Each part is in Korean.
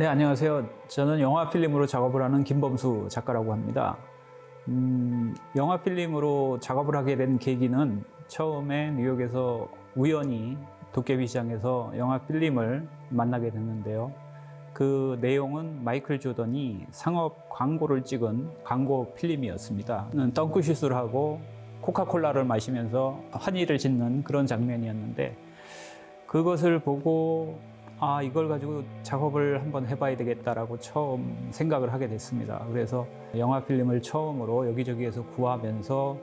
네, 안녕하세요. 저는 영화 필름으로 작업을 하는 김범수 작가라고 합니다. 영화 필름으로 작업을 하게 된 계기는 처음에 뉴욕에서 우연히 도깨비 시장에서 영화 필름을 만나게 됐는데요. 그 내용은 마이클 조던이 상업 광고를 찍은 광고 필름이었습니다. 덩크슛을 하고 코카콜라를 마시면서 환희를 짓는 그런 장면이었는데, 그것을 보고 이걸 가지고 작업을 한번 해봐야 되겠다라고 처음 생각을 하게 됐습니다. 그래서 영화 필름을 처음으로 여기저기에서 구하면서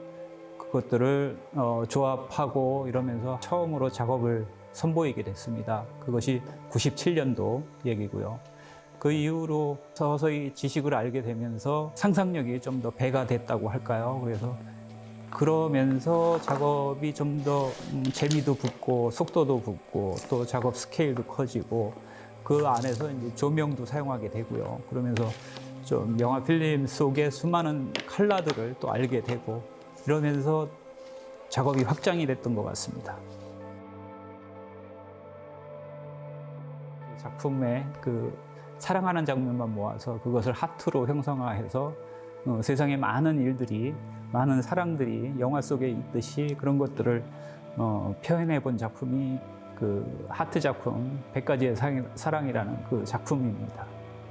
그것들을 조합하고 이러면서 처음으로 작업을 선보이게 됐습니다. 그것이 97년도 얘기고요. 그 이후로 서서히 지식을 알게 되면서 상상력이 좀 더 배가 됐다고 할까요? 그래서 그러면서 작업이 좀 더 재미도 붙고 속도도 붙고 또 작업 스케일도 커지고 그 안에서 이제 조명도 사용하게 되고요. 그러면서 좀 영화 필름 속의 수많은 컬러들을 또 알게 되고 이러면서 작업이 확장이 됐던 것 같습니다. 작품의 그 사랑하는 장면만 모아서 그것을 하트로 형상화해서 세상에 많은 일들이, 많은 사랑들이 영화 속에 있듯이 그런 것들을 표현해 본 작품이 그 하트 작품 100가지의 사랑이라는 그 작품입니다.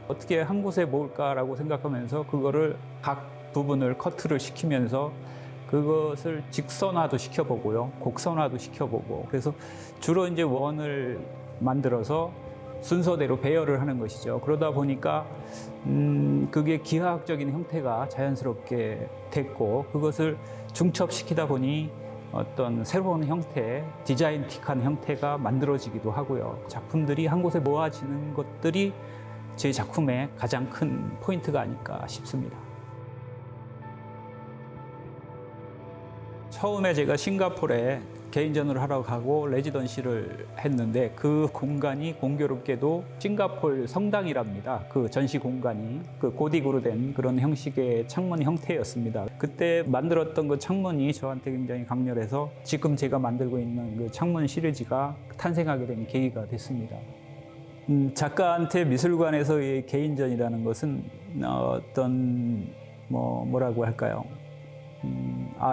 어떻게 한 곳에 모을까라고 생각하면서 그거를 각 부분을 커트를 시키면서 그것을 직선화도 시켜보고요, 곡선화도 시켜보고, 그래서 주로 이제 원을 만들어서 순서대로 배열을 하는 것이죠. 그러다 보니까 그게 기하학적인 형태가 자연스럽게 됐고, 그것을 중첩시키다 보니 어떤 새로운 형태, 디자인틱한 형태가 만들어지기도 하고요. 작품들이 한 곳에 모아지는 것들이 제 작품의 가장 큰 포인트가 아닐까 싶습니다. 처음에 제가 싱가포르에 개인전을 하러 가고 레지던시를 했는데, 그 공간이 공교롭게도 싱가포르 성당이랍니다. 그 전시 공간이 그 고딕으로 된 그런 형식의 창문 형태였습니다. 그때 만들었던 그 창문이 저한테 굉장히 강렬해서 지금 제가 만들고 있는 그 창문 시리즈가 탄생하게 된 계기가 됐습니다. 작가한테 미술관에서의 개인전이라는 것은 어떤 뭐라고 할까요?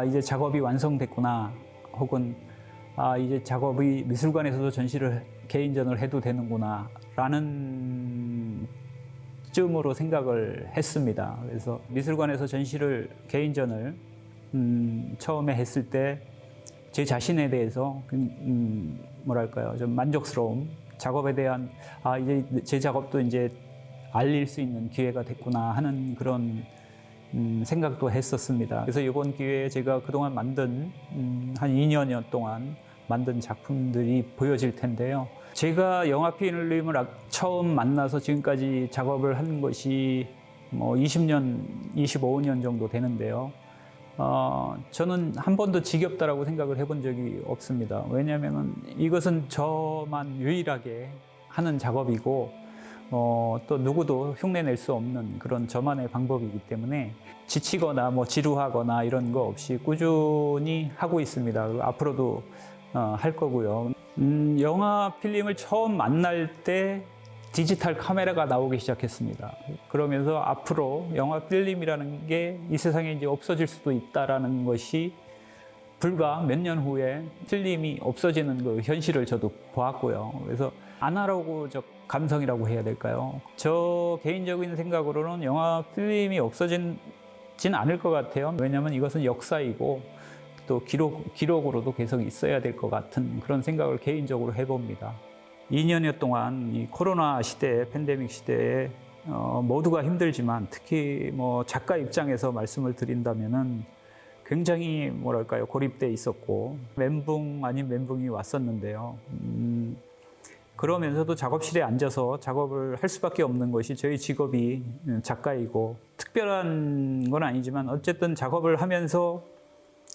이제 작업이 완성됐구나, 혹은 이제 작업이 미술관에서도 개인전을 해도 되는구나 라는 쯤으로 생각을 했습니다. 그래서 미술관에서 개인전을 처음에 했을 때 제 자신에 대해서 뭐랄까요, 좀 만족스러움, 작업에 대한 이제 제 작업도 이제 알릴 수 있는 기회가 됐구나 하는 그런 생각도 했었습니다. 그래서 이번 기회에 제가 그동안 만든 한 2년여 동안 만든 작품들이 보여질 텐데요. 제가 영화 필름을 처음 만나서 지금까지 작업을 한 것이 20년, 25년 정도 되는데요. 저는 한 번도 지겹다라고 생각을 해본 적이 없습니다. 왜냐하면 이것은 저만 유일하게 하는 작업이고, 또 누구도 흉내낼 수 없는 그런 저만의 방법이기 때문에 지치거나 지루하거나 이런 거 없이 꾸준히 하고 있습니다. 앞으로도 할 거고요. 영화 필름을 처음 만날 때 디지털 카메라가 나오기 시작했습니다. 그러면서 앞으로 영화 필름이라는 게 이 세상에 이제 없어질 수도 있다라는 것이 불과 몇 년 후에 필름이 없어지는 그 현실을 저도 보았고요. 그래서 아날로그적 감성이라고 해야 될까요? 저 개인적인 생각으로는 영화 필름이 없어지진 않을 것 같아요. 왜냐하면 이것은 역사이고 또 기록으로도 계속 있어야 될 것 같은 그런 생각을 개인적으로 해봅니다. 2년여 동안 이 코로나 시대에, 팬데믹 시대에 모두가 힘들지만 특히 작가 입장에서 말씀을 드린다면은 굉장히 고립돼 있었고 멘붕 아닌 멘붕이 왔었는데요. 그러면서도 작업실에 앉아서 작업을 할 수밖에 없는 것이 저희 직업이 작가이고, 특별한 건 아니지만 어쨌든 작업을 하면서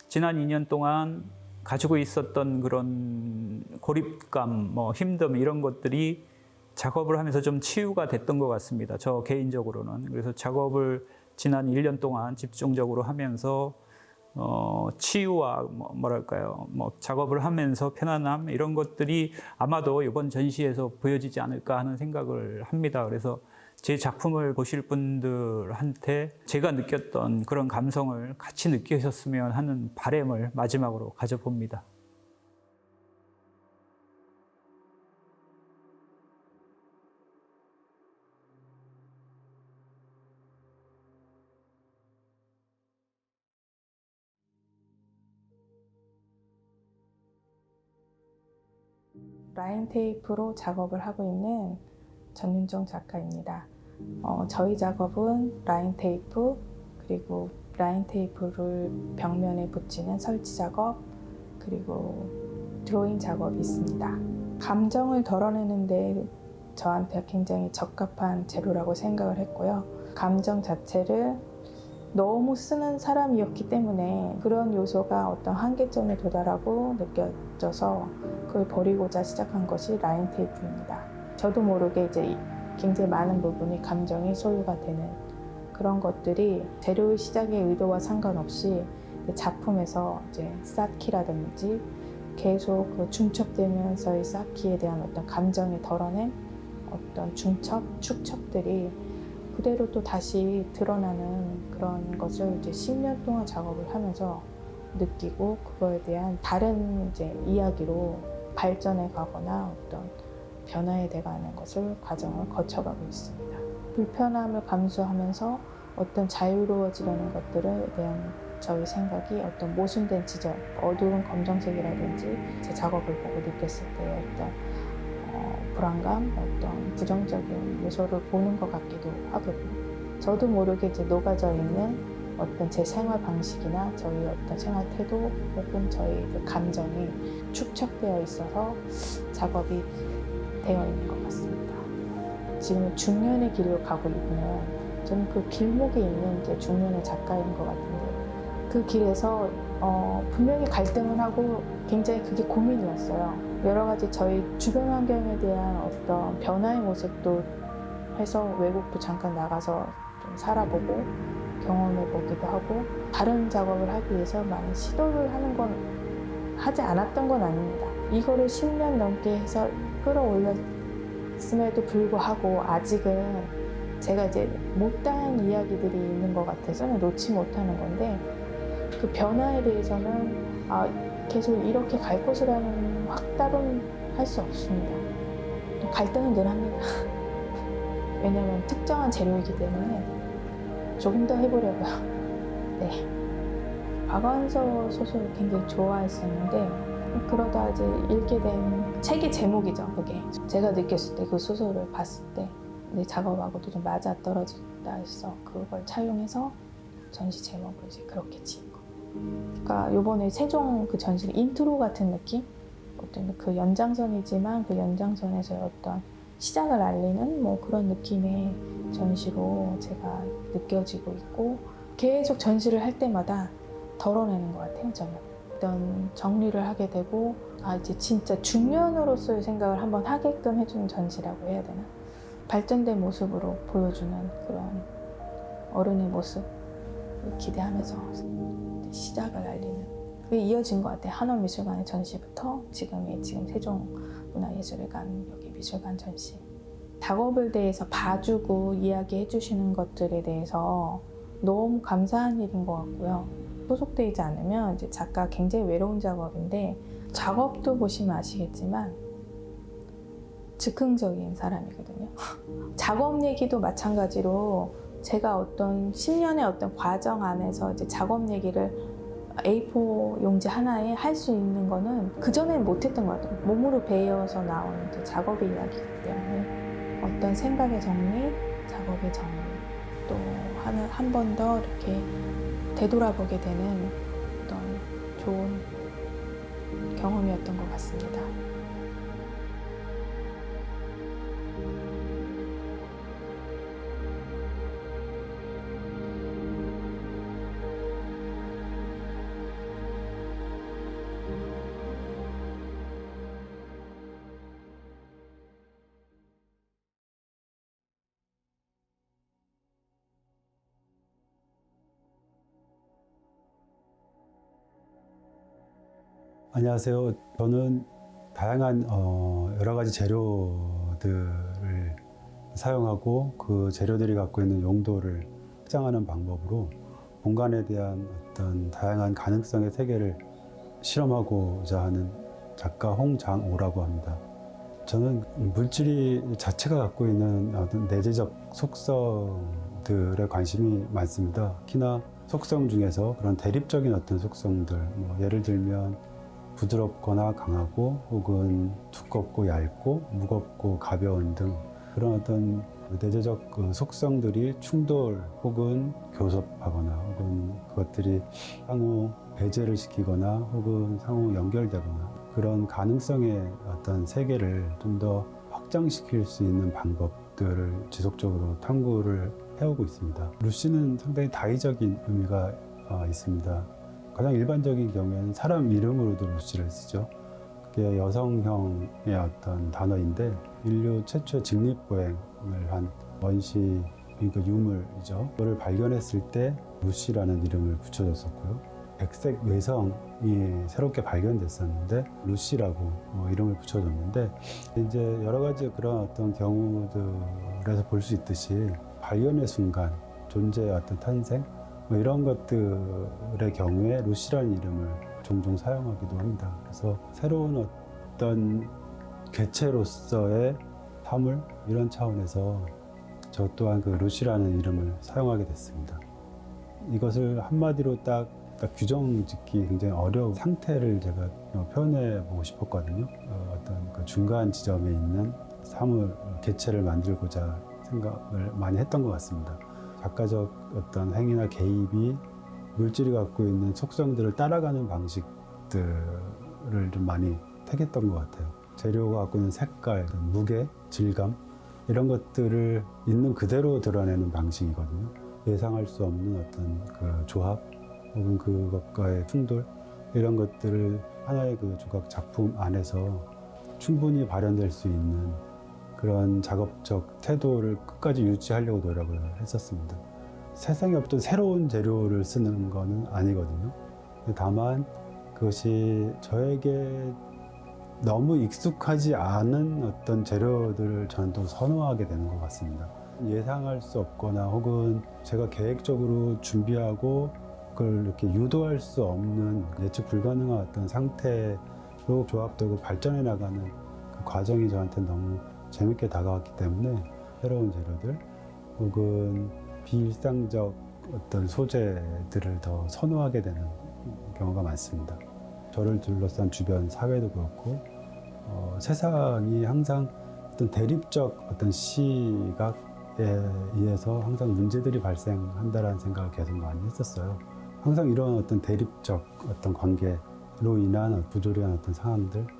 지난 2년 동안 가지고 있었던 그런 고립감, 힘듦 이런 것들이 작업을 하면서 좀 치유가 됐던 것 같습니다. 저 개인적으로는. 그래서 작업을 지난 1년 동안 집중적으로 하면서 치유와 뭐랄까요, 작업을 하면서 편안함 이런 것들이 아마도 이번 전시에서 보여지지 않을까 하는 생각을 합니다. 그래서 제 작품을 보실 분들한테 제가 느꼈던 그런 감성을 같이 느끼셨으면 하는 바람을 마지막으로 가져봅니다. 라인 테이프로 작업을 하고 있는 전윤정 작가입니다. 저희 작업은 라인 테이프, 그리고 라인 테이프를 벽면에 붙이는 설치 작업, 그리고 드로잉 작업이 있습니다. 감정을 덜어내는데 저한테 굉장히 적합한 재료라고 생각을 했고요. 감정 자체를 너무 쓰는 사람이었기 때문에 그런 요소가 어떤 한계점에 도달하고 느껴져서 그걸 버리고자 시작한 것이 라인 테이프입니다. 저도 모르게 이제 굉장히 많은 부분이 감정이 소유가 되는 그런 것들이 재료의 시작의 의도와 상관없이 작품에서 이제 쌓기라든지 계속 그 중첩되면서의 쌓기에 대한 어떤 감정이 덜어낸 어떤 중첩, 축첩들이 그대로 또 다시 드러나는 그런 것을 이제 10년 동안 작업을 하면서 느끼고 그거에 대한 다른 이제 이야기로 발전해 가거나 어떤 변화해 돼가는 것을 과정을 거쳐가고 있습니다. 불편함을 감수하면서 어떤 자유로워지려는 것들에 대한 저의 생각이 어떤 모순된 지점, 어두운 검정색이라든지 제 작업을 보고 느꼈을 때의 어떤 불안감, 어떤 부정적인 요소를 보는 것 같기도 하거든요. 저도 모르게 이제 녹아져 있는 어떤 제 생활 방식이나 저희 어떤 생활 태도 혹은 저희 그 감정이 축적되어 있어서 작업이 되어 있는 것 같습니다. 지금 중년의 길을 가고 있는 저는 그 길목에 있는 이제 중년의 작가인 것 같은데 그 길에서 분명히 갈등을 하고 굉장히 그게 고민이었어요. 여러 가지 저희 주변 환경에 대한 어떤 변화의 모습도 해서 외국도 잠깐 나가서 좀 살아보고 경험해보기도 하고 다른 작업을 하기 위해서 많은 시도를 하는 건 하지 않았던 건 아닙니다. 이거를 10년 넘게 해서 끌어올렸음에도 불구하고 아직은 제가 이제 못다한 이야기들이 있는 것 같아서 놓지 못하는 건데 그 변화에 대해서는 계속 이렇게 갈 것이라는 확답은 할 수 없습니다. 또 갈등은 늘 합니다. 왜냐하면 특정한 재료이기 때문에 조금 더 해보려고요. 네. 박완서 소설을 굉장히 좋아했었는데 그러다 이제 읽게 된 책의 제목이죠. 그게 제가 느꼈을 때 그 소설을 봤을 때 내 작업하고도 좀 맞아 떨어진다 해서 그걸 차용해서 전시 제목을 이제 그렇게 지은 거. 그러니까 요번에 세종 그 전시 인트로 같은 느낌? 어떤 그 연장선이지만 그 연장선에서의 어떤 시작을 알리는 뭐 그런 느낌의 전시로 제가 느껴지고 있고 계속 전시를 할 때마다 덜어내는 것 같아요. 저는 어떤 정리를 하게 되고 이제 진짜 중년으로서의 생각을 한번 하게끔 해주는 전시라고 해야 되나? 발전된 모습으로 보여주는 그런 어른의 모습을 기대하면서 시작을 알리는 그게 이어진 것 같아요. 한원미술관의 전시부터 지금 세종문화예술회관 여기 미술관 전시. 작업을 대해서 봐주고 이야기해 주시는 것들에 대해서 너무 감사한 일인 것 같고요. 소속되지 않으면 이제 작가 굉장히 외로운 작업인데 작업도 보시면 아시겠지만 즉흥적인 사람이거든요. 작업 얘기도 마찬가지로 제가 어떤 10년의 어떤 과정 안에서 이제 작업 얘기를 A4 용지 하나에 할 수 있는 거는 그전에는 못했던 것 같아요. 몸으로 배워서 나온 작업의 이야기이기 때문에 어떤 생각의 정리, 작업의 정리 또 한 번 더 이렇게 되돌아보게 되는 어떤 좋은 경험이었던 것 같습니다. 안녕하세요. 저는 다양한 여러 가지 재료들을 사용하고 그 재료들이 갖고 있는 용도를 확장하는 방법으로 공간에 대한 어떤 다양한 가능성의 세계를 실험하고자 하는 작가 홍장오라고 합니다. 저는 물질이 자체가 갖고 있는 어떤 내재적 속성들에 관심이 많습니다. 특히나 속성 중에서 그런 대립적인 어떤 속성들, 예를 들면 부드럽거나 강하고 혹은 두껍고 얇고 무겁고 가벼운 등 그런 어떤 내재적 그 속성들이 충돌 혹은 교섭하거나 혹은 그것들이 상호 배제를 시키거나 혹은 상호 연결되거나 그런 가능성의 어떤 세계를 좀 더 확장시킬 수 있는 방법들을 지속적으로 탐구를 해오고 있습니다. 루시는 상당히 다의적인 의미가 있습니다. 가장 일반적인 경우에는 사람 이름으로도 루시를 쓰죠. 그게 여성형의 어떤 단어인데 인류 최초의 직립보행을 한 원시, 그러니까 유물이죠. 그거를 발견했을 때 루시라는 이름을 붙여줬었고요. 백색 외성이 새롭게 발견됐었는데 루시라고 이름을 붙여줬는데 이제 여러 가지 그런 어떤 경우들에서 볼 수 있듯이 발견의 순간, 존재의 어떤 탄생 이런 것들의 경우에 루시라는 이름을 종종 사용하기도 합니다. 그래서 새로운 어떤 개체로서의 사물 이런 차원에서 저 또한 그 루시라는 이름을 사용하게 됐습니다. 이것을 한마디로 딱 규정 짓기 굉장히 어려운 상태를 제가 표현해 보고 싶었거든요. 어떤 그 중간 지점에 있는 사물, 개체를 만들고자 생각을 많이 했던 것 같습니다. 작가적 어떤 행위나 개입이 물질이 갖고 있는 속성들을 따라가는 방식들을 좀 많이 택했던 것 같아요. 재료가 갖고 있는 색깔, 무게, 질감 이런 것들을 있는 그대로 드러내는 방식이거든요. 예상할 수 없는 어떤 그 조합 혹은 그것과의 충돌 이런 것들을 하나의 그 조각 작품 안에서 충분히 발현될 수 있는 그런 작업적 태도를 끝까지 유지하려고 노력을 했었습니다. 세상에 없던 새로운 재료를 쓰는 거는 아니거든요. 다만 그것이 저에게 너무 익숙하지 않은 어떤 재료들을 저는 또 선호하게 되는 것 같습니다. 예상할 수 없거나 혹은 제가 계획적으로 준비하고 그걸 이렇게 유도할 수 없는 예측 불가능한 어떤 상태로 조합되고 발전해 나가는 그 과정이 저한테 너무 재밌게 다가왔기 때문에 새로운 재료들 혹은 비일상적 어떤 소재들을 더 선호하게 되는 경우가 많습니다. 저를 둘러싼 주변 사회도 그렇고 세상이 항상 어떤 대립적 어떤 시각에 의해서 항상 문제들이 발생한다라는 생각을 계속 많이 했었어요. 항상 이런 어떤 대립적 어떤 관계로 인한 부조리한 어떤 상황들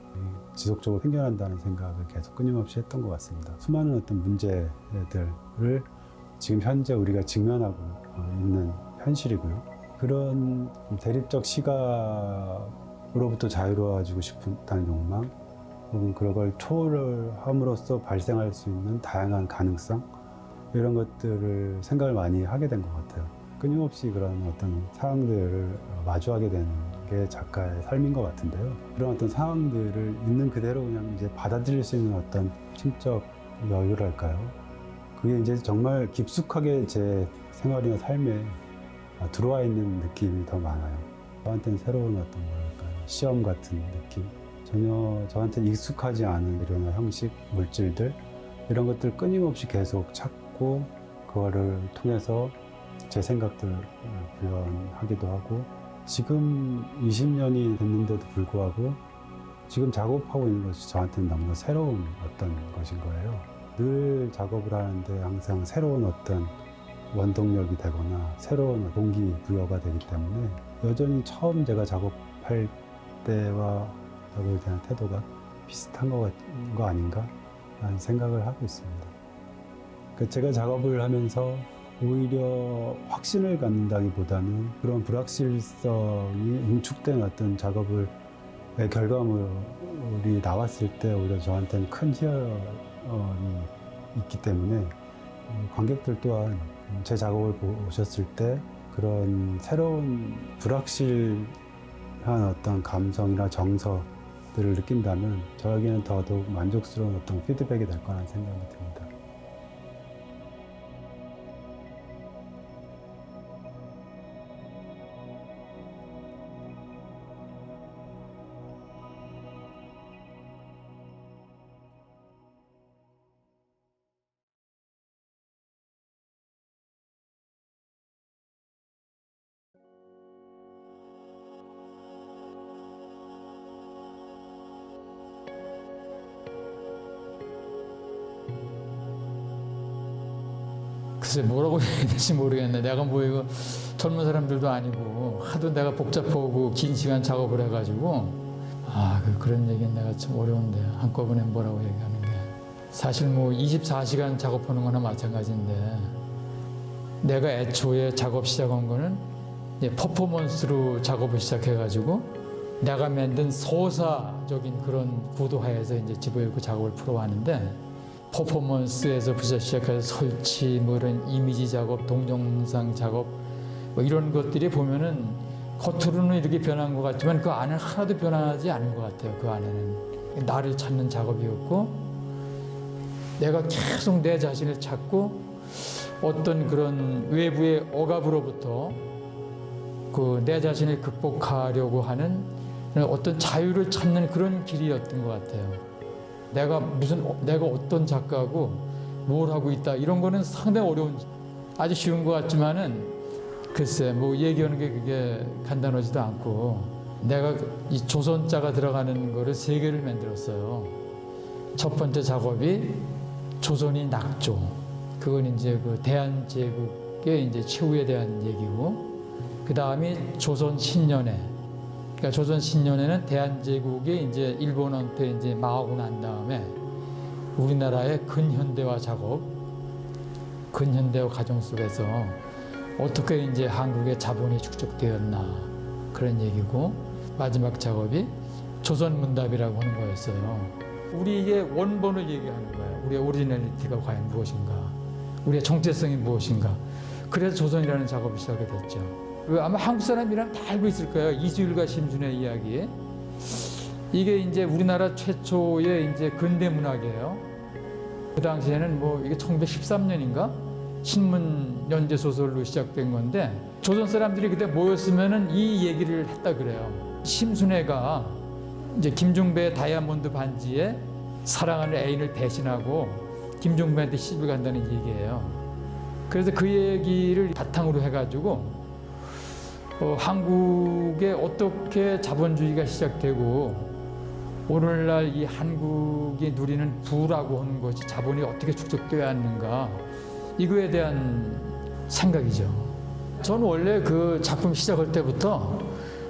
지속적으로 생겨난다는 생각을 계속 끊임없이 했던 것 같습니다. 수많은 어떤 문제들을 지금 현재 우리가 직면하고 있는 현실이고요. 그런 대립적 시각으로부터 자유로워지고 싶다는 욕망 혹은 그걸 초월함으로써 발생할 수 있는 다양한 가능성 이런 것들을 생각을 많이 하게 된 것 같아요. 끊임없이 그런 어떤 상황들을 마주하게 되는 게 작가의 삶인 것 같은데요. 그런 어떤 상황들을 있는 그대로 그냥 이제 받아들일 수 있는 어떤 심적 여유랄까요? 그게 이제 정말 깊숙하게 제 생활이나 삶에 들어와 있는 느낌이 더 많아요. 저한테는 새로운 어떤 뭐랄까요? 시험 같은 느낌. 전혀 저한테 익숙하지 않은 재료나 형식, 물질들 이런 것들 끊임없이 계속 찾고 그거를 통해서 제 생각들을 구현하기도 하고 지금 20년이 됐는데도 불구하고 지금 작업하고 있는 것이 저한테는 너무나 새로운 어떤 것인 거예요. 늘 작업을 하는데 항상 새로운 어떤 원동력이 되거나 새로운 동기부여가 되기 때문에 여전히 처음 제가 작업할 때와 작업에 대한 태도가 비슷한 거 아닌가 라는 생각을 하고 있습니다. 제가 작업을 하면서 오히려 확신을 갖는다기보다는 그런 불확실성이 응축된 어떤 작업의 결과물이 나왔을 때 오히려 저한테는 큰 희열이 있기 때문에 관객들 또한 제 작업을 보셨을 때 그런 새로운 불확실성을 향한 어떤 감성이나 정서들을 느낀다면 저에게는 더더욱 만족스러운 어떤 피드백이 될 거라는 생각이 듭니다. 글쎄 뭐라고 해야 될지 모르겠네. 내가 뭐 이거 젊은 사람들도 아니고 하도 내가 복잡하고 긴 시간 작업을 해가지고 그런 얘기는 내가 참 어려운데 한꺼번에 뭐라고 얘기하는 게 사실 뭐 24시간 작업하는 거나 마찬가지인데 내가 애초에 작업 시작한 거는 이제 퍼포먼스로 작업을 시작해가지고 내가 만든 서사적인 그런 구도하에서 이제 집을 읽고 작업을 풀어왔는데 퍼포먼스에서부터 시작해서 설치, 뭐 이런 이미지 작업, 동영상 작업, 뭐 이런 것들이 보면은 겉으로는 이렇게 변한 것 같지만 그 안에는 하나도 변하지 않은 것 같아요. 그 안에는 나를 찾는 작업이었고 내가 계속 내 자신을 찾고 어떤 그런 외부의 억압으로부터 그 내 자신을 극복하려고 하는 어떤 자유를 찾는 그런 길이었던 것 같아요. 내가 어떤 작가고 뭘 하고 있다 이런 거는 상당히 어려운 아주 쉬운 것 같지만은 글쎄 뭐 얘기하는 게 그게 간단하지도 않고 내가 이 조선자가 들어가는 거를 세 개를 만들었어요. 첫 번째 작업이 조선이 낙조. 그건 이제 그 대한제국의 이제 최후에 대한 얘기고 그 다음이 조선 신년회. 그러니까 조선 신년회는 대한제국이 이제 일본한테 이제 망하고 난 다음에 우리나라의 근현대화 작업, 근현대화 과정 속에서 어떻게 이제 한국의 자본이 축적되었나 그런 얘기고 마지막 작업이 조선문답이라고 하는 거였어요. 우리의 원본을 얘기하는 거예요. 우리의 오리지널리티가 과연 무엇인가, 우리의 정체성이 무엇인가. 그래서 조선이라는 작업이 시작이 됐죠. 아마 한국 사람이라면 다 알고 있을 거예요. 이수일과 심순의 이야기. 이게 이제 우리나라 최초의 이제 근대 문학이에요. 그 당시에는 뭐 이게 1913년인가 신문 연재 소설로 시작된 건데 조선 사람들이 그때 모였으면은 이 얘기를 했다 그래요. 심순애가 이제 김중배의 다이아몬드 반지에 사랑하는 애인을 배신하고 김중배한테 시집을 간다는 얘기예요. 그래서 그 얘기를 바탕으로 해가지고 한국에 어떻게 자본주의가 시작되고 오늘날 이 한국이 누리는 부라고 하는 것이 자본이 어떻게 축적되어야 하는가 이거에 대한 생각이죠. 저는 원래 그 작품 시작할 때부터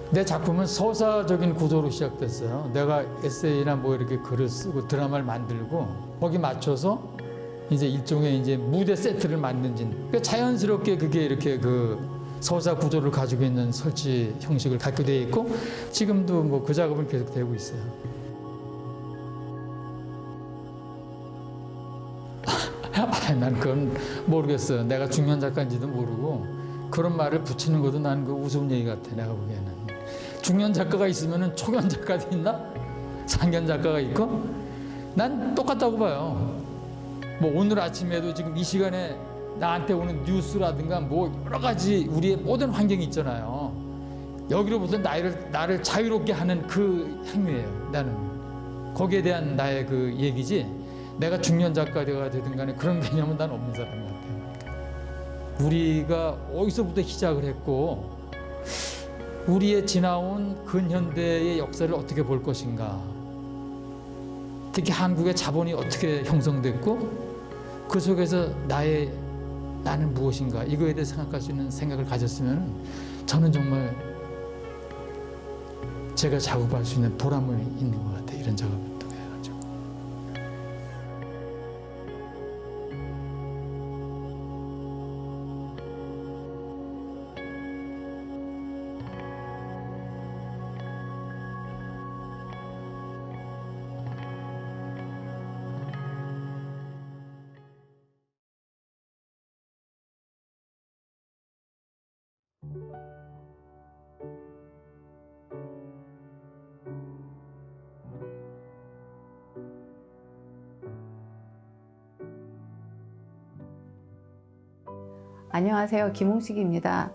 내 작품은 서사적인 구조로 시작됐어요. 내가 에세이나 뭐 이렇게 글을 쓰고 드라마를 만들고 거기 맞춰서 이제 일종의 이제 무대 세트를 만든진 그러니까 자연스럽게 그게 이렇게 그 서사 구조를 가지고 있는 설치 형식을 갖게 돼 있고 지금도 뭐 그 작업은 계속 되고 있어요. 난 그건 모르겠어요. 내가 중년 작가인지도 모르고 그런 말을 붙이는 것도 난 그 우스운 얘기 같아. 내가 보기에는 중년 작가가 있으면은 초년 작가도 있나? 상견 작가가 있고 난 똑같다고 봐요. 뭐 오늘 아침에도 지금 이 시간에 나한테 오는 뉴스라든가 뭐 여러 가지 우리의 모든 환경이 있잖아요. 여기로부터 나를 자유롭게 하는 그 행위예요. 나는 거기에 대한 나의 그 얘기지 내가 중년 작가가 되든 간에 그런 개념은 난 없는 사람 같아요. 우리가 어디서부터 시작을 했고 우리의 지나온 근현대의 역사를 어떻게 볼 것인가, 특히 한국의 자본이 어떻게 형성됐고 그 속에서 나는 무엇인가 이거에 대해 생각할 수 있는 생각을 가졌으면 저는 정말 제가 작업할 수 있는 보람이 있는 것 같아요. 이런 작업을 통해 가지고. 안녕하세요. 김홍식입니다.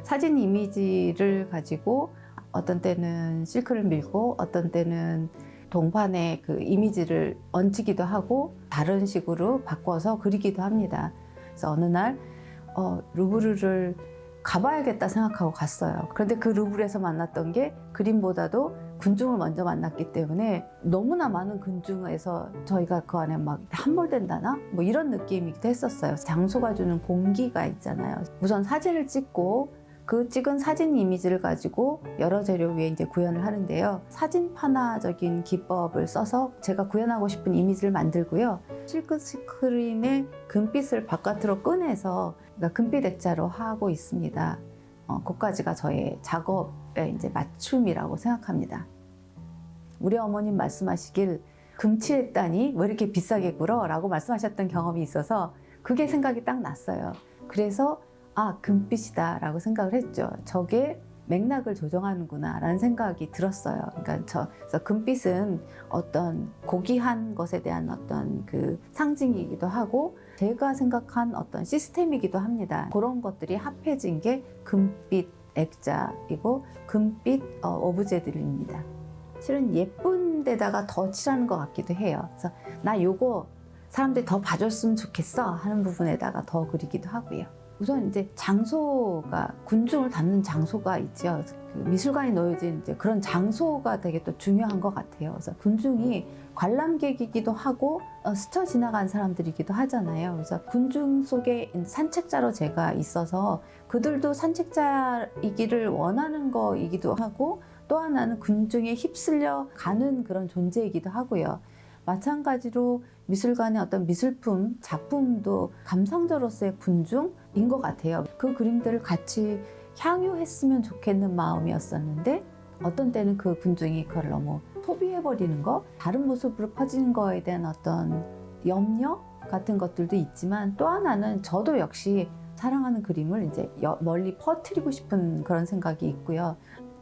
사진 이미지를 가지고 어떤 때는 실크를 밀고 어떤 때는 동판에 그 이미지를 얹히기도 하고 다른 식으로 바꿔서 그리기도 합니다. 그래서 어느 날 루브르를 가봐야겠다 생각하고 갔어요. 그런데 그 루브르에서 만났던 게 그림보다도 군중을 먼저 만났기 때문에 너무나 많은 군중에서 저희가 그 안에 막 함몰된다나 뭐 이런 느낌이기도 했었어요. 장소가 주는 공기가 있잖아요. 우선 사진을 찍고 그 찍은 사진 이미지를 가지고 여러 재료 위에 이제 구현을 하는데요. 사진판화적인 기법을 써서 제가 구현하고 싶은 이미지를 만들고요. 실크 스크린의 금빛을 바깥으로 꺼내서 그러니까 금빛 액자로 하고 있습니다. 그까지가 저의 작업의 이제 맞춤이라고 생각합니다. 우리 어머님 말씀하시길 금칠했다니 왜 이렇게 비싸게 굴어? 라고 말씀하셨던 경험이 있어서 그게 생각이 딱 났어요. 그래서 금빛이다 라고 생각을 했죠. 저게 맥락을 조정하는구나 라는 생각이 들었어요. 그래서 금빛은 어떤 고귀한 것에 대한 어떤 그 상징이기도 하고 제가 생각한 어떤 시스템이기도 합니다. 그런 것들이 합해진 게 금빛 액자이고 금빛 오브제들입니다. 실은 예쁜 데다가 더 칠하는 것 같기도 해요. 그래서 나 요거 사람들이 더 봐줬으면 좋겠어 하는 부분에다가 더 그리기도 하고요. 우선 이제 장소가 군중을 담는 장소가 있죠. 그 미술관이 놓여진 이제 그런 장소가 되게 또 중요한 것 같아요. 그래서 군중이 관람객이기도 하고 스쳐 지나간 사람들이기도 하잖아요. 그래서 군중 속에 산책자로 제가 있어서 그들도 산책자이기를 원하는 거이기도 하고 또 하나는 군중에 휩쓸려 가는 그런 존재이기도 하고요. 마찬가지로 미술관의 어떤 미술품, 작품도 감상자로서의 군중인 것 같아요. 그 그림들을 같이 향유했으면 좋겠는 마음이었었는데 어떤 때는 그 군중이 그걸 너무 소비해버리는 거, 다른 모습으로 퍼지는 거에 대한 어떤 염려 같은 것들도 있지만 또 하나는 저도 역시 사랑하는 그림을 이제 멀리 퍼뜨리고 싶은 그런 생각이 있고요.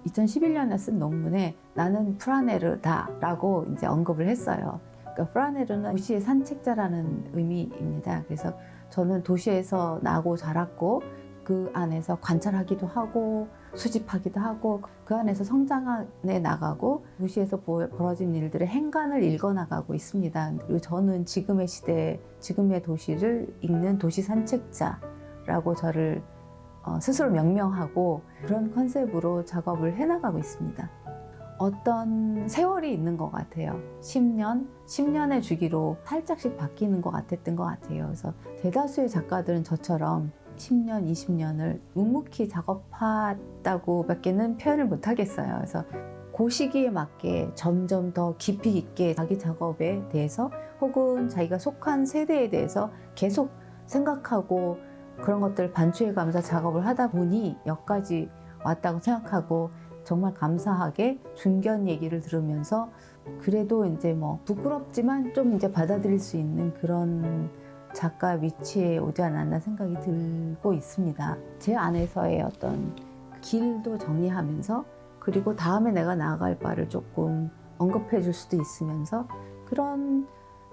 2011년에 쓴 논문에 나는 프라네르다라고 이제 언급을 했어요. 그러니까 프라네르는 도시의 산책자라는 의미입니다. 그래서 저는 도시에서 나고 자랐고 그 안에서 관찰하기도 하고 수집하기도 하고 그 안에서 성장해 나가고 도시에서 벌어진 일들의 행간을 읽어나가고 있습니다. 그리고 저는 지금의 시대, 지금의 도시를 읽는 도시 산책자라고 저를 스스로 명명하고 그런 컨셉으로 작업을 해나가고 있습니다. 어떤 세월이 있는 것 같아요. 10년의 주기로 살짝씩 바뀌는 것 같았던 것 같아요. 그래서 대다수의 작가들은 저처럼 10년, 20년을 묵묵히 작업했다고 밖에는 표현을 못 하겠어요. 그래서 그 시기에 맞게 점점 더 깊이 있게 자기 작업에 대해서 혹은 자기가 속한 세대에 대해서 계속 생각하고 그런 것들을 반추해가면서 작업을 하다 보니 여기까지 왔다고 생각하고 정말 감사하게 중견 얘기를 들으면서 그래도 이제 뭐 부끄럽지만 좀 이제 받아들일 수 있는 그런 작가 위치에 오지 않았나 생각이 들고 있습니다. 제 안에서의 어떤 길도 정리하면서 그리고 다음에 내가 나아갈 바를 조금 언급해 줄 수도 있으면서 그런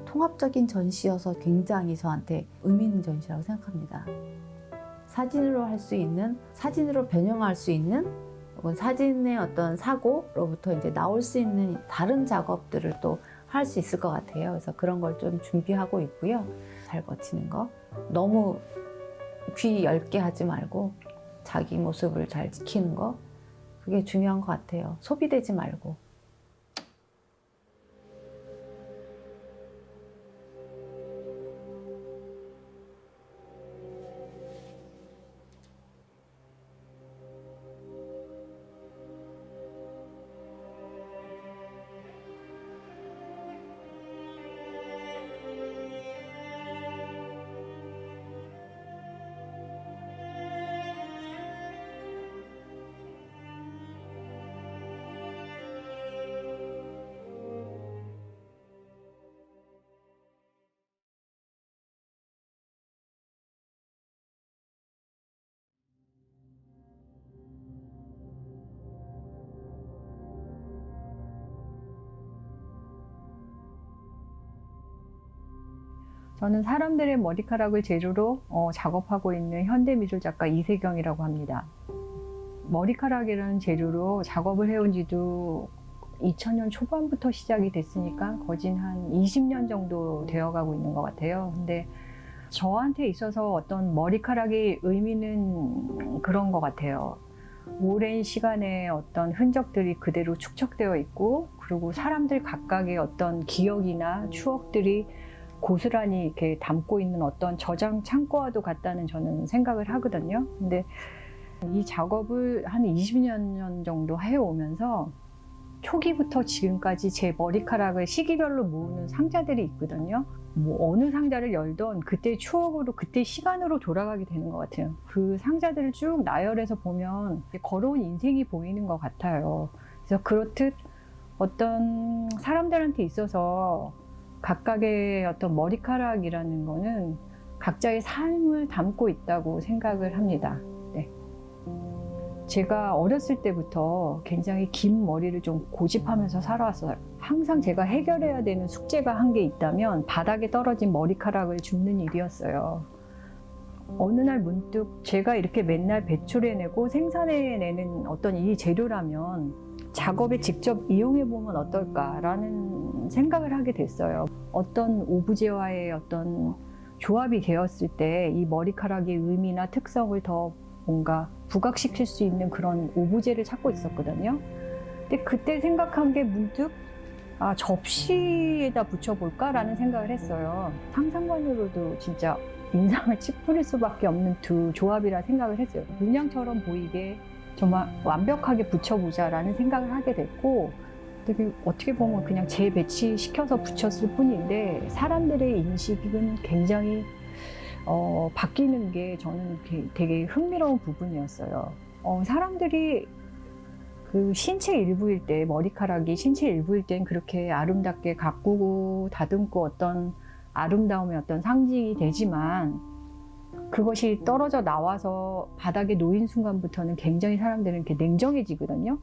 통합적인 전시여서 굉장히 저한테 의미 있는 전시라고 생각합니다. 사진으로 할 수 있는, 사진으로 변형할 수 있는 혹은 사진의 어떤 사고로부터 이제 나올 수 있는 다른 작업들을 또 할 수 있을 것 같아요. 그래서 그런 걸 좀 준비하고 있고요. 잘 거치는 거. 너무 귀 얇게 하지 말고 자기 모습을 잘 지키는 거. 그게 중요한 것 같아요. 소비되지 말고. 저는 사람들의 머리카락을 재료로 작업하고 있는 현대미술 작가 이세경이라고 합니다. 머리카락이라는 재료로 작업을 해온 지도 2000년 초반부터 시작이 됐으니까 거진 한 20년 정도 되어가고 있는 것 같아요. 근데 저한테 있어서 어떤 머리카락의 의미는 그런 것 같아요. 오랜 시간의 어떤 흔적들이 그대로 축적되어 있고, 그리고 사람들 각각의 어떤 기억이나 추억들이 고스란히 이렇게 담고 있는 어떤 저장 창고와도 같다는 저는 생각을 하거든요. 근데 이 작업을 한 20년 정도 해오면서 초기부터 지금까지 제 머리카락을 시기별로 모으는 상자들이 있거든요. 뭐 어느 상자를 열던 그때 추억으로, 그때 시간으로 돌아가게 되는 것 같아요. 그 상자들을 쭉 나열해서 보면 걸어온 인생이 보이는 것 같아요. 그래서 그렇듯 어떤 사람들한테 있어서 각각의 어떤 머리카락이라는 거는 각자의 삶을 담고 있다고 생각을 합니다. 네. 제가 어렸을 때부터 굉장히 긴 머리를 좀 고집하면서 살아왔어요. 항상 제가 해결해야 되는 숙제가 한 게 있다면 바닥에 떨어진 머리카락을 줍는 일이었어요. 어느 날 문득 제가 이렇게 맨날 배출해내고 생산해내는 어떤 이 재료라면 작업에 직접 이용해보면 어떨까라는 생각을 하게 됐어요. 어떤 오브제와의 어떤 조합이 되었을 때 이 머리카락의 의미나 특성을 더 뭔가 부각시킬 수 있는 그런 오브제를 찾고 있었거든요. 근데 그때 생각한 게 문득 접시에다 붙여볼까라는 생각을 했어요. 상상만으로도 진짜 인상을 찌푸릴 수밖에 없는 두 조합이라 생각을 했어요. 문양처럼 보이게 정말 완벽하게 붙여보자라는 생각을 하게 됐고, 되게 어떻게 보면 그냥 재배치시켜서 붙였을 뿐인데 사람들의 인식은 굉장히 바뀌는 게 저는 되게 흥미로운 부분이었어요. 사람들이 그 신체 일부일 때, 머리카락이 신체 일부일 땐 그렇게 아름답게 가꾸고 다듬고 어떤 아름다움의 어떤 상징이 되지만, 그것이 떨어져 나와서 바닥에 놓인 순간부터는 굉장히 사람들은 이렇게 냉정해지거든요.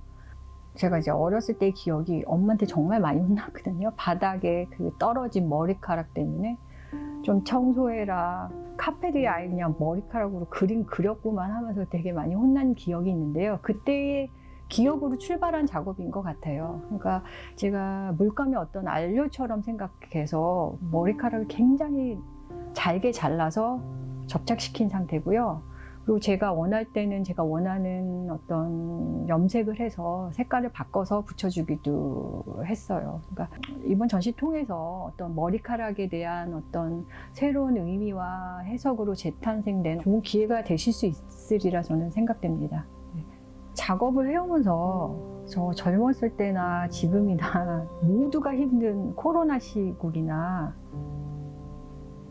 제가 이제 어렸을 때의 기억이 엄마한테 정말 많이 혼났거든요. 바닥에 그 떨어진 머리카락 때문에 좀 청소해라, 카페드에 아예 그냥 머리카락으로 그림 그렸구만 하면서 되게 많이 혼난 기억이 있는데요. 그때의 기억으로 출발한 작업인 것 같아요. 그러니까 제가 물감의 어떤 안료처럼 생각해서 머리카락을 굉장히 잘게 잘라서 접착시킨 상태고요. 그리고 제가 원할 때는 제가 원하는 어떤 염색을 해서 색깔을 바꿔서 붙여주기도 했어요. 그러니까 이번 전시 통해서 어떤 머리카락에 대한 어떤 새로운 의미와 해석으로 재탄생된 좋은 기회가 되실 수 있으리라 저는 생각됩니다. 작업을 해오면서 저 젊었을 때나 지금이나 모두가 힘든 코로나 시국이나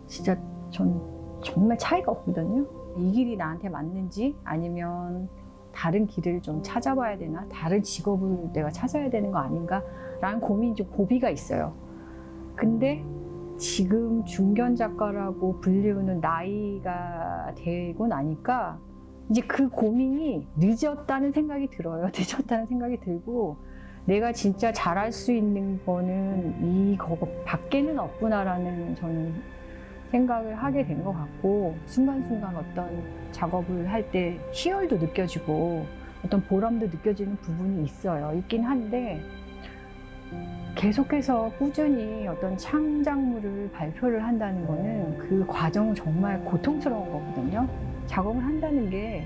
진짜 전 정말 차이가 없거든요. 이 길이 나한테 맞는지 아니면 다른 길을 좀 찾아봐야 되나, 다른 직업을 내가 찾아야 되는 거 아닌가 라는 고민이 좀 고비가 있어요. 근데 지금 중견 작가라고 불리우는 나이가 되고 나니까 이제 그 고민이 늦었다는 생각이 들어요. 늦었다는 생각이 들고, 내가 진짜 잘할 수 있는 거는 이거 밖에는 없구나라는 저는 생각을 하게 된 것 같고, 순간순간 어떤 작업을 할 때 희열도 느껴지고 어떤 보람도 느껴지는 부분이 있긴 한데, 계속해서 꾸준히 어떤 창작물을 발표를 한다는 거는 그 과정은 정말 고통스러운 거거든요. 작업을 한다는 게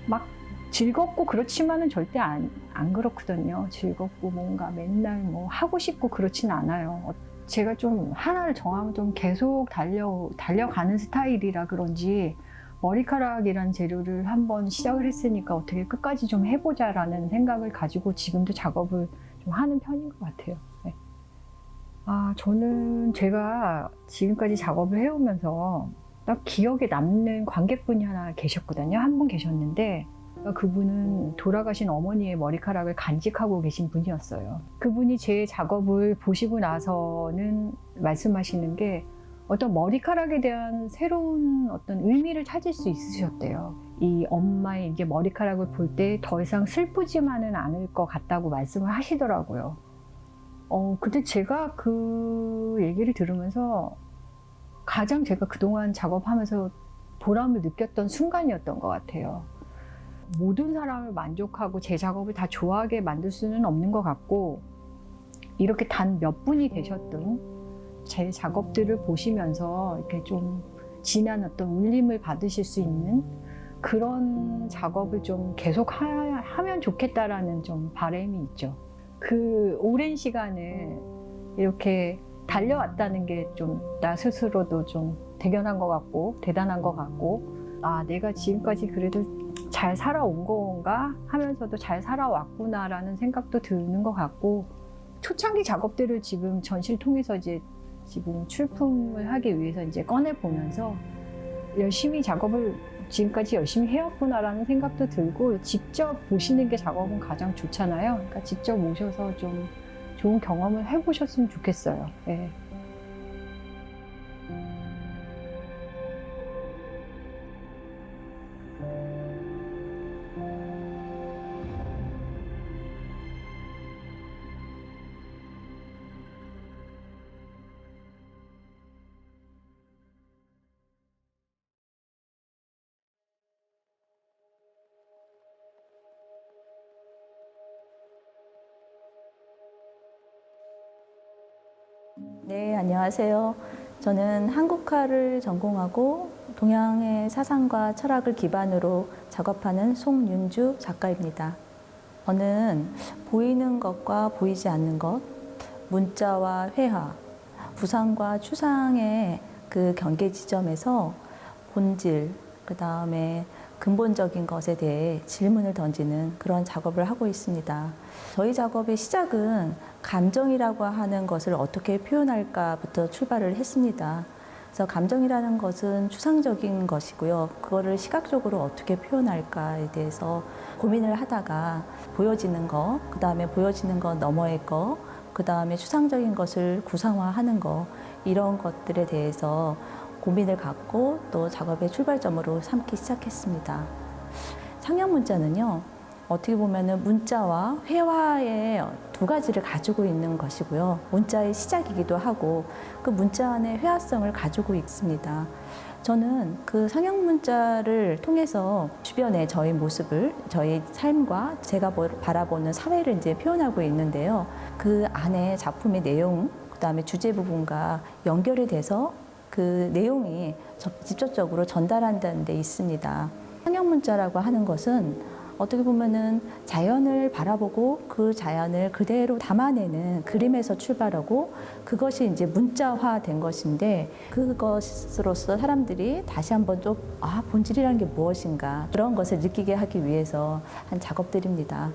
막 즐겁고 그렇지만은 절대 안 그렇거든요. 즐겁고 뭔가 맨날 뭐 하고 싶고 그렇진 않아요. 제가 좀 하나를 정하면 좀 계속 달려가는 스타일이라 그런지 머리카락이란 재료를 한번 시작을 했으니까 어떻게 끝까지 좀 해보자라는 생각을 가지고 지금도 작업을 좀 하는 편인 것 같아요. 네. 저는 제가 지금까지 작업을 해오면서 딱 기억에 남는 관객분이 하나 계셨거든요. 한 분 계셨는데 그분은 돌아가신 어머니의 머리카락을 간직하고 계신 분이었어요. 그분이 제 작업을 보시고 나서는 말씀하시는 게 어떤 머리카락에 대한 새로운 어떤 의미를 찾을 수 있으셨대요. 이 엄마의 이제 머리카락을 볼 때 더 이상 슬프지만은 않을 것 같다고 말씀을 하시더라고요. 근데 제가 그 얘기를 들으면서 가장 제가 그동안 작업하면서 보람을 느꼈던 순간이었던 것 같아요. 모든 사람을 만족하고 제 작업을 다 좋아하게 만들 수는 없는 것 같고, 이렇게 단 몇 분이 계셨던 제 작업들을 보시면서 이렇게 좀 진한 어떤 울림을 받으실 수 있는 그런 작업을 좀 계속 하면 좋겠다라는 좀 바람이 있죠. 그 오랜 시간을 이렇게 달려왔다는 게 좀 나 스스로도 좀 대견한 것 같고 대단한 것 같고, 아, 내가 지금까지 그래도 잘 살아온 건가 하면서도 잘 살아왔구나라는 생각도 드는 것 같고, 초창기 작업들을 지금 전시를 통해서 이제 지금 출품을 하기 위해서 이제 꺼내 보면서 열심히 작업을 지금까지 열심히 해왔구나라는 생각도 들고, 직접 보시는 게 작업은 가장 좋잖아요. 그러니까 직접 오셔서 좀 좋은 경험을 해보셨으면 좋겠어요. 네. 네, 안녕하세요. 저는 한국화를 전공하고 동양의 사상과 철학을 기반으로 작업하는 송윤주 작가입니다. 저는 보이는 것과 보이지 않는 것, 문자와 회화, 부상과 추상의 그 경계 지점에서 본질, 그 다음에 근본적인 것에 대해 질문을 던지는 그런 작업을 하고 있습니다. 저희 작업의 시작은 감정이라고 하는 것을 어떻게 표현할까부터 출발을 했습니다. 그래서 감정이라는 것은 추상적인 것이고요. 그거를 시각적으로 어떻게 표현할까에 대해서 고민을 하다가 보여지는 것, 그 다음에 보여지는 것 너머의 것, 그 다음에 추상적인 것을 구상화하는 것, 이런 것들에 대해서 고민을 갖고 또 작업의 출발점으로 삼기 시작했습니다. 상형 문자는요, 어떻게 보면은 문자와 회화의 두 가지를 가지고 있는 것이고요. 문자의 시작이기도 하고 그 문자 안에 회화성을 가지고 있습니다. 저는 그 상형 문자를 통해서 주변의 저희 모습을, 저희 삶과 제가 바라보는 사회를 이제 표현하고 있는데요. 그 안에 작품의 내용, 그 다음에 주제 부분과 연결이 돼서 그 내용이 직접적으로 전달한다는 데 있습니다. 상형 문자라고 하는 것은 어떻게 보면은 자연을 바라보고 그 자연을 그대로 담아내는 그림에서 출발하고 그것이 이제 문자화된 것인데, 그것으로서 사람들이 다시 한번 좀 본질이라는 게 무엇인가 그런 것을 느끼게 하기 위해서 한 작업들입니다.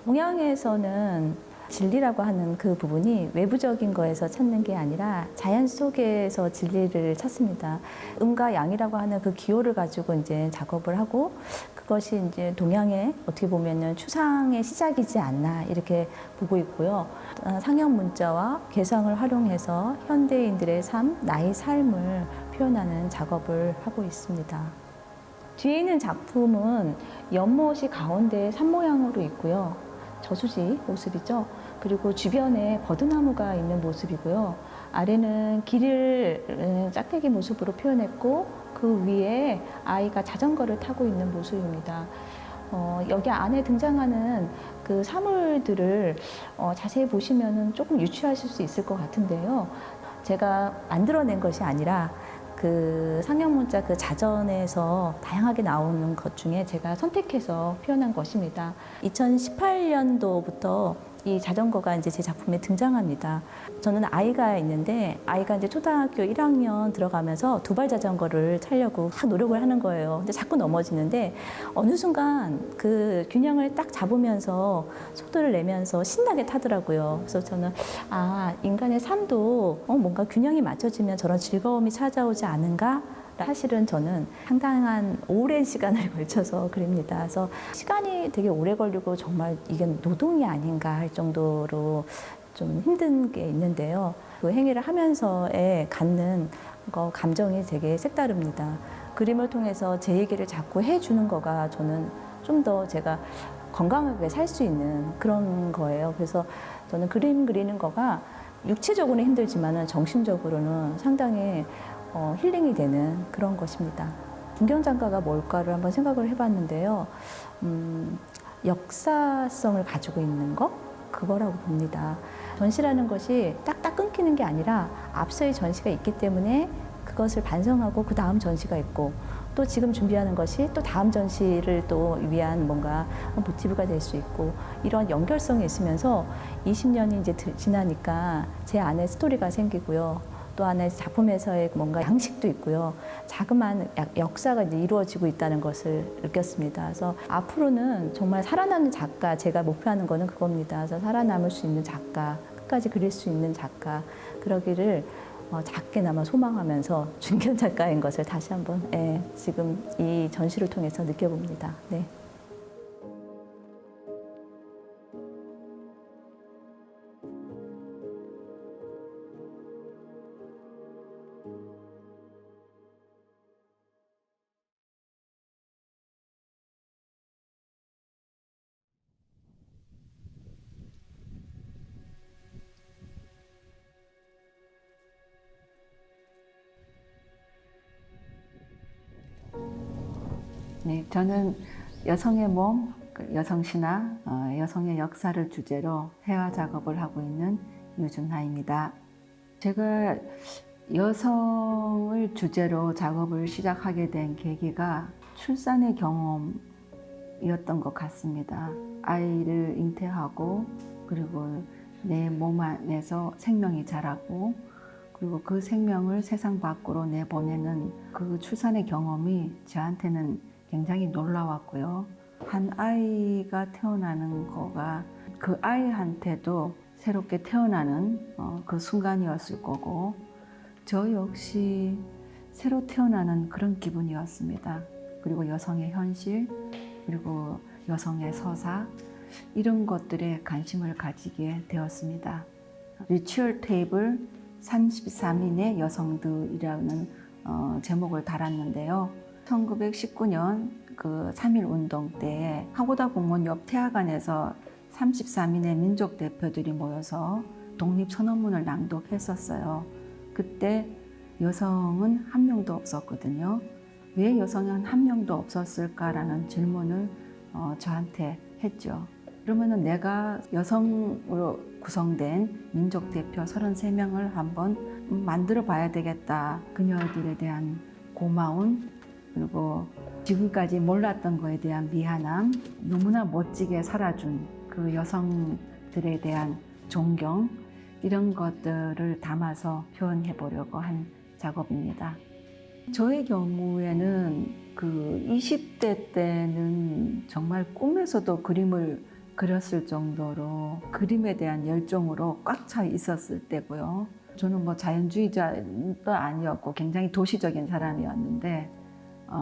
동양에서는 진리라고 하는 그 부분이 외부적인 거에서 찾는 게 아니라 자연 속에서 진리를 찾습니다. 음과 양이라고 하는 그 기호를 가지고 이제 작업을 하고, 그것이 이제 동양의 어떻게 보면은 추상의 시작이지 않나 이렇게 보고 있고요. 상형 문자와 개성을 활용해서 현대인들의 삶, 나의 삶을 표현하는 작업을 하고 있습니다. 뒤에 있는 작품은 연못이 가운데 산 모양으로 있고요. 저수지 모습이죠. 그리고 주변에 버드나무가 있는 모습이고요. 아래는 길을 짝대기 모습으로 표현했고 그 위에 아이가 자전거를 타고 있는 모습입니다. 여기 안에 등장하는 그 사물들을 자세히 보시면 조금 유추하실 수 있을 것 같은데요. 제가 만들어낸 것이 아니라 그 상형 문자 그 자전에서 다양하게 나오는 것 중에 제가 선택해서 표현한 것입니다. 2018년도부터 이 자전거가 이제 제 작품에 등장합니다. 저는 아이가 있는데 아이가 이제 초등학교 1학년 들어가면서 두발 자전거를 타려고 막 노력을 하는 거예요. 근데 자꾸 넘어지는데 어느 순간 그 균형을 딱 잡으면서 속도를 내면서 신나게 타더라고요. 그래서 저는 인간의 삶도 뭔가 균형이 맞춰지면 저런 즐거움이 찾아오지 않은가? 사실은 저는 상당한 오랜 시간을 걸쳐서 그립니다. 그래서 시간이 되게 오래 걸리고 정말 이게 노동이 아닌가 할 정도로 좀 힘든 게 있는데요. 그 행위를 하면서의 갖는 감정이 되게 색다릅니다. 그림을 통해서 제 얘기를 자꾸 해주는 거가 저는 좀 더 제가 건강하게 살 수 있는 그런 거예요. 그래서 저는 그림 그리는 거가 육체적으로는 힘들지만은 정신적으로는 상당히 힐링이 되는 그런 것입니다. 중견작가가 뭘까를 한번 생각을 해봤는데요. 역사성을 가지고 있는 것? 그거라고 봅니다. 전시라는 것이 딱딱 끊기는 게 아니라 앞서의 전시가 있기 때문에 그것을 반성하고 그 다음 전시가 있고 또 지금 준비하는 것이 또 다음 전시를 또 위한 뭔가 모티브가 될 수 있고 이런 연결성이 있으면서 20년이 이제 지나니까 제 안에 스토리가 생기고요. 또 안에 작품에서의 뭔가 양식도 있고요. 자그마한 역사가 이제 이루어지고 있다는 것을 느꼈습니다. 그래서 앞으로는 정말 살아남는 작가, 제가 목표하는 거는 그겁니다. 그래서 살아남을 수 있는 작가, 끝까지 그릴 수 있는 작가, 그러기를 작게나마 소망하면서 중견 작가인 것을 다시 한번 지금 이 전시를 통해서 느껴봅니다. 네. 네, 저는 여성의 몸, 여성 신화, 여성의 역사를 주제로 회화 작업을 하고 있는 유준하입니다. 제가 여성을 주제로 작업을 시작하게 된 계기가 출산의 경험이었던 것 같습니다. 아이를 잉태하고 그리고 내 몸 안에서 생명이 자라고 그리고 그 생명을 세상 밖으로 내보내는 그 출산의 경험이 저한테는 굉장히 놀라웠고요. 한 아이가 태어나는 거가 그 아이한테도 새롭게 태어나는 그 순간이었을 거고 저 역시 새로 태어나는 그런 기분이었습니다. 그리고 여성의 현실, 그리고 여성의 서사 이런 것들에 관심을 가지게 되었습니다. 리추얼 테이블 33인의 여성들이라는 제목을 달았는데요. 1919년 그 3.1 운동 때에 하고다 공원 옆 태화관에서 33인의 민족 대표들이 모여서 독립선언문을 낭독했었어요. 그때 여성은 한 명도 없었거든요. 왜 여성은 한 명도 없었을까라는 질문을 저한테 했죠. 그러면은 내가 여성으로 구성된 민족 대표 33명을 한번 만들어 봐야 되겠다. 그녀들에 대한 고마움, 그리고 지금까지 몰랐던 거에 대한 미안함, 너무나 멋지게 살아준 그 여성들에 대한 존경, 이런 것들을 담아서 표현해 보려고 한 작업입니다. 저의 경우에는 그 20대 때는 정말 꿈에서도 그림을 그렸을 정도로 그림에 대한 열정으로 꽉 차 있었을 때고요. 저는 뭐 자연주의자도 아니었고 굉장히 도시적인 사람이었는데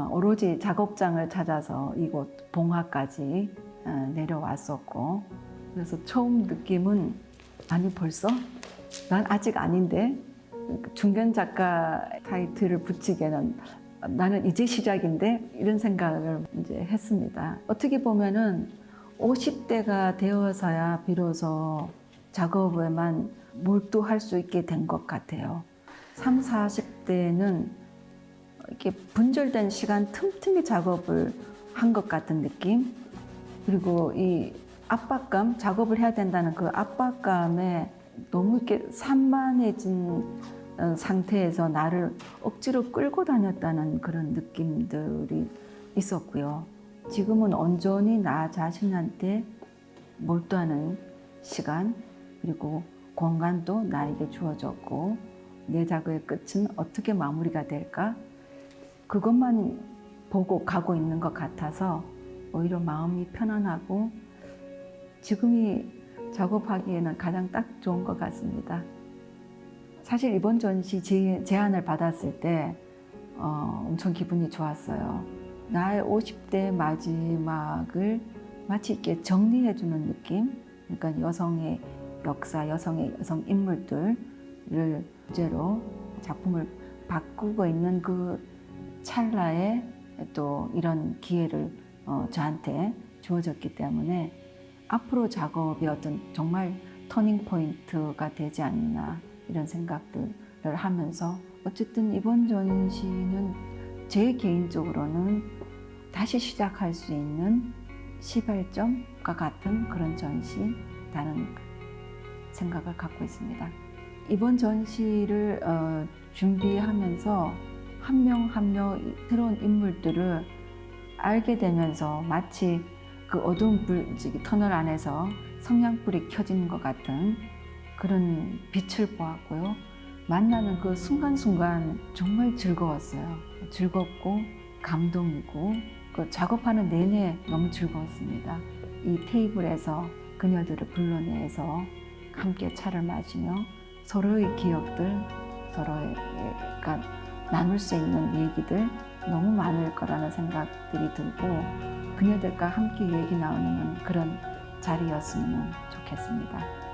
오로지 작업장을 찾아서 이곳 봉화까지 내려왔었고 그래서 처음 느낌은 아니 벌써? 난 아직 아닌데 중견 작가 타이틀을 붙이기에는 나는 이제 시작인데 이런 생각을 이제 했습니다. 어떻게 보면은 50대가 되어서야 비로소 작업에만 몰두할 수 있게 된 것 같아요. 30, 40대는 이렇게 분절된 시간 틈틈이 작업을 한 것 같은 느낌? 그리고 이 압박감, 작업을 해야 된다는 그 압박감에 너무 이렇게 산만해진 상태에서 나를 억지로 끌고 다녔다는 그런 느낌들이 있었고요. 지금은 온전히 나 자신한테 몰두하는 시간, 그리고 공간도 나에게 주어졌고 내 작업의 끝은 어떻게 마무리가 될까? 그것만 보고 가고 있는 것 같아서 오히려 마음이 편안하고 지금이 작업하기에는 가장 딱 좋은 것 같습니다. 사실 이번 전시 제안을 받았을 때 엄청 기분이 좋았어요. 나의 50대 마지막을 마치 이렇게 정리해주는 느낌? 그러니까 여성의 역사, 여성 인물들을 주제로 작품을 바꾸고 있는 그 찰나에 또 이런 기회를 저한테 주어졌기 때문에 앞으로 작업이 어떤 정말 터닝 포인트가 되지 않나 이런 생각들을 하면서 어쨌든 이번 전시는 제 개인적으로는 다시 시작할 수 있는 시발점과 같은 그런 전시라는 생각을 갖고 있습니다. 이번 전시를 준비하면서 한 명 한 명 새로운 인물들을 알게 되면서 마치 그 어두운 불지기 터널 안에서 성냥불이 켜지는 것 같은 그런 빛을 보았고요. 만나는 그 순간순간 정말 즐거웠어요. 즐겁고 감동이고 그 작업하는 내내 너무 즐거웠습니다. 이 테이블에서 그녀들을 불러내서 함께 차를 마시며 서로의 기억들, 서로가 나눌 수 있는 얘기들 너무 많을 거라는 생각들이 들고 그녀들과 함께 얘기 나누는 그런 자리였으면 좋겠습니다.